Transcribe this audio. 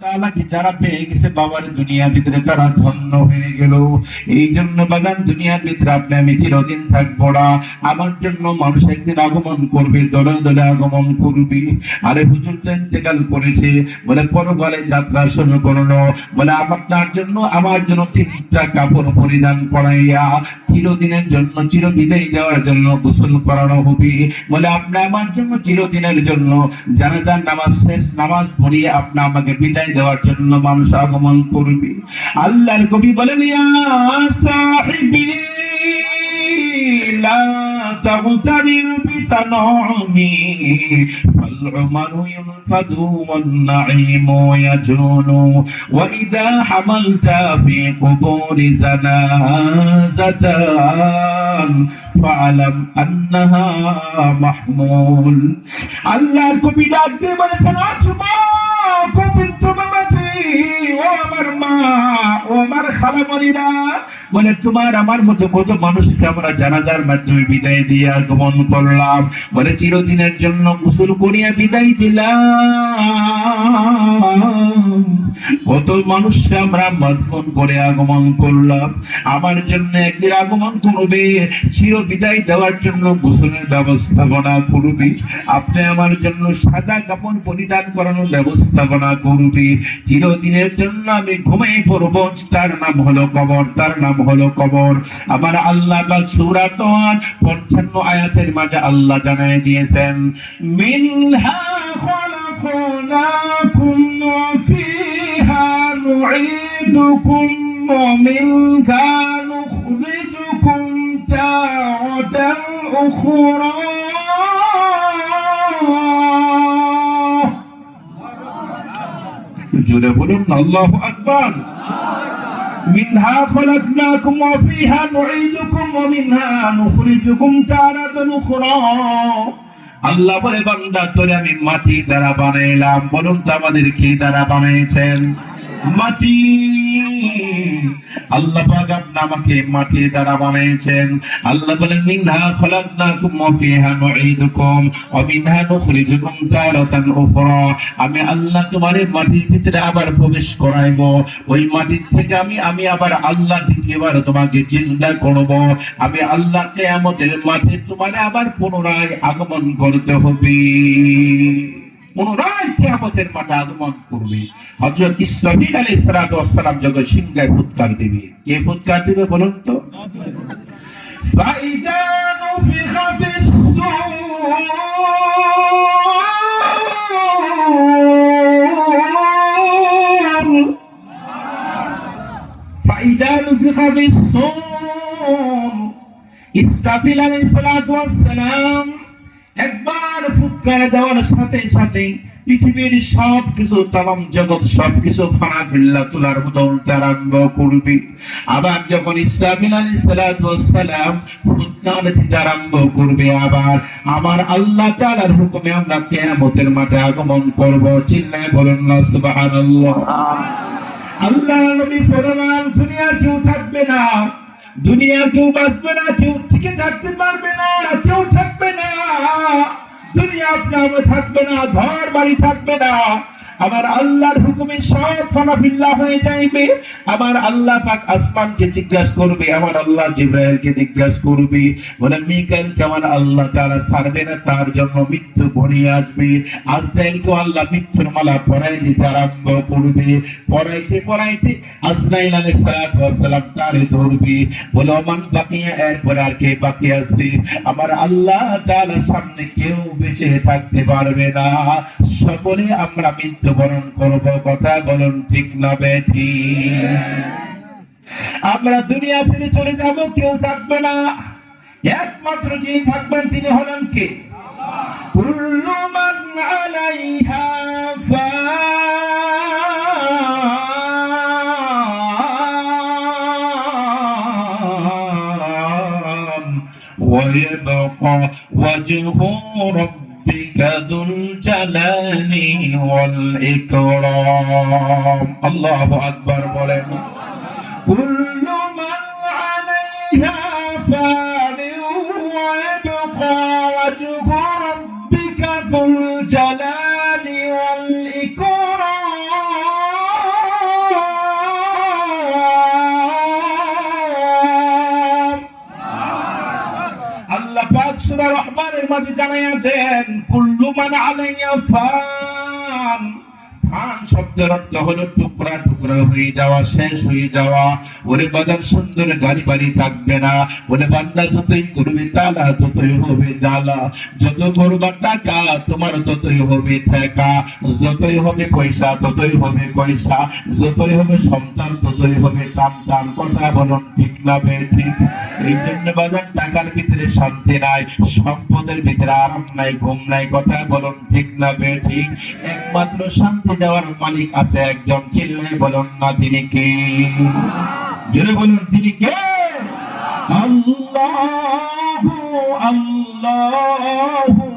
তাআলাকে যারা পেয়ে গেছে বাবার দুনিয়ার ভিতরে তারা ধন্য হয়ে গেল। এই জন্য বাগান দুনিয়ার ভিতরে আপনি আমি চিরদিন থাকবো না। আমার জন্য মানুষ একদিন আগমন করবে, দলে দলে আগমন করবে। আরে হুজুর তো ইন্তেকাল করেছে, বলে পরকালে যাত্রা শুরু করলো। বলে আপনার জন্য আমার জন্য 3টা কাপড় পরিধান করাইয়া চিরদিনের জন্য চির বিদায় দেওয়ার জন্য গোসল করানো হবে। বলে আপনি আমার জন্য চিরদিনের জন্য জানাজার নামাজ শেষ নামাজ পড়িয়ে আপনি আমাকে বিদায় দেওয়ার জন্য মানুষ আগমন করবে। আল্লাহর কবি বলেন ইয়া সাহিবি লা তাগতারির বিতানামি ফাল উমারু ইনফাদু ওয়ান নাঈমু ইয়াজুনু ওয়া ইযা হামালতা ফি কুবুরি জানাজাতান ফাআলাম আন্নাহা মাহমুল। আল্লাহর কবি ডাক দিয়ে বলেছেন, ও আমার মা, ও আমার খালামণিরা, বলে তোমার আমার মতো কত মানুষকে আমরা জানাজার মাধ্যমে বিদায় দিয়ে আগমন করলাম। বলে চিরদিনের জন্য গোসল করিয়া বিদায় দিলাম। কত মানুষকে আমরা মাধ্যম করে আগমন করলাম। আমার জন্য একদিন আগমন করবে, চির বিদায় দেওয়ার জন্য গোসলের ব্যবস্থাপনা করবে। আপনি আমার জন্য সাদা কাপড় পরিধান করানোর ব্যবস্থাপনা করবে। চিরদিনের জন্য আমি ঘুমিয়ে পড়বো, তার নাম হলো কবর, তার নাম হলো কবর। আমার আল্লাহ পাক সূরা তাওয়ার ৫৫ আয়াতের মাঝে আল্লাহ জানায় দিয়েছেন, মিনহা খলাকনাকুম ওয়া ফিহা নুঈদুকুম ওয়া মিনহা নুখরিজুকুম তারাতান উখরা। জোরে বলুন আল্লাহু আকবার। মিনহা খলাকনাকুম ওয়া ফিহা নুঈদুকুম ওয়া মিনহা নুখরিজুকুম তারাতান উখরা। আল্লাহ বলে, বান্দা তোরে আমি মাটি দ্বারা বানাইলাম। বলুন তো আমাদের কি দ্বারা বানাইছেন? মাটি। আল্লাহ পাক আমাকে মাটির দ্বারা বানিয়েছেন। আল্লাহ বলেন, মিনহা খলাকনাকুম ওয়া ফিহা নুঈদুকুম ওয়া মিনহা নুখরিজুকুম তারাতান উখরা। আমি আল্লাহ তোমারে মাটির ভিতরে আবার প্রবেশ করাইব। ওই মাটির থেকে আমি আবার আল্লাহ দ্বিতীয়বার তোমাকে জিন্দা করব। আমি আল্লাহ কিয়ামতের মাঠে তোমারে আবার পুনরায় আগমন করতে হবে। পুনরায় কিয়ামতের মাঠে আগমন করবে। হযরত ইসরাফিল আলাইহিস সালাতু ওয়াস সালাম যখন সিংহায় ফুৎকার দিবে, কে ফুৎকার দিবে বলুন তো? ফাইদা নুফিখা ফিস-সূর, ফাইদা নুফিখা ফিস-সূর। ইসরাফিল আলাইহিস সালাতু ওয়াস সালাম একবার ফুৎকার দেওয়ার সাথে সাথে পৃথিবীর সবকিছু, তামাম জগৎ সবকিছু ফানা ফিল্লা তোলার মতো উল্টে আরম্ভ করবে। আবার যখন ইসরাফিল আলাইহিস সালাতু ওয়াস সালাম ফুৎকার দিতে আরম্ভ করবে, আবার আমার আল্লাহ তাআলার হুকুমে আমরা কিয়ামতের মাঠে আগমন করব। চিল্লায়ে বলুন না সুবহানাল্লাহ। আল্লাহর নবী ফরমান, দুনিয়ার কেউ থাকবে না, দুনিয়ার কেউ বাঁচবে না, কেউ টিকে থাকতে পারবে না, কেউ থাকবে না। দুনিয়া আপনার থাকবে না, ঘর বাড়ি থাকবে না। আমার আল্লাহর হুকুমে সব ফানাফিল্লাহ হয়ে যাইবে। আমার আল্লাহ পাক আসমানকে জিজ্ঞাসা করবে, আমার আল্লাহ জিবরাইলকে জিজ্ঞাসা করবে, বলে মিকাইলকে আমার আল্লাহ তাআলা ছাড়বে না, তার জন্য মৃত্যু ঘনিয়ে আসবে। আজরাইলকে আল্লাহ মৃত্যুর মালা পরাই দিতে আরম্ভ করবে। পরাইতে পরাইতে আজরাইল আলাইহিস সালাতু ওয়াস সালাম তারে ধরবে, বলে ওমান বাকিয়া, এরপর আর কে বাকি আছে? আমার আল্লাহ তাআলার সামনে কেউ বেঁচে থাকতে পারবে না, সকলে আমরা মৃত্যুবরণ করব। কথা বলুন ঠিক না বেঠিক? আমরা দুনিয়া ছেড়ে চলে যাব, কেউ থাকবে না। একমাত্র যিনি থাকবেন তিনি হলেন কে? কুল্লু মান আলাইহা ফান ওয়া ইয়াবকা ওয়াজহু ربك ذو الجلال والإكرام. الله أكبر. বলেন, كل من عليها فان ويبقى وجه ربك ذو الجلال والإكرام. সূরা রহমানের মাঝে জানাইয়া দেন, কুল্লু মান আলাইহা ফান। ফান শব্দের অর্থ হলো টুকরা টুকরা হয়ে যাওয়া, শেষ হয়ে যাওয়া। ওরে বাজার সুন্দর গাড়ি বাড়ি থাকবে না। ওরে বান্দা যতই করবে তালা ততই হবে জ্বালা। যত করবা টাকা তোমার ততই হবে ঠেকা। যতই হবে পয়সা ততই হবে পয়সা। যতই হবে সন্তান ততই হবে কান্তান। কথা বলুন ঠিক না বেঠিক? এই জন্য বাজার টাকার ভিতরে শান্তি নাই, সম্পদের ভিতরে আরাম নাই, ঘুম নাই। কথা বলুন ঠিক না বেঠিক? একমাত্র শান্তি দেওয়ার মালিক আছে একজন, চিল্লাই বলুন না তিনি কে? জোরে বলুন তিনি কে? আল্লাহু আল্লাহু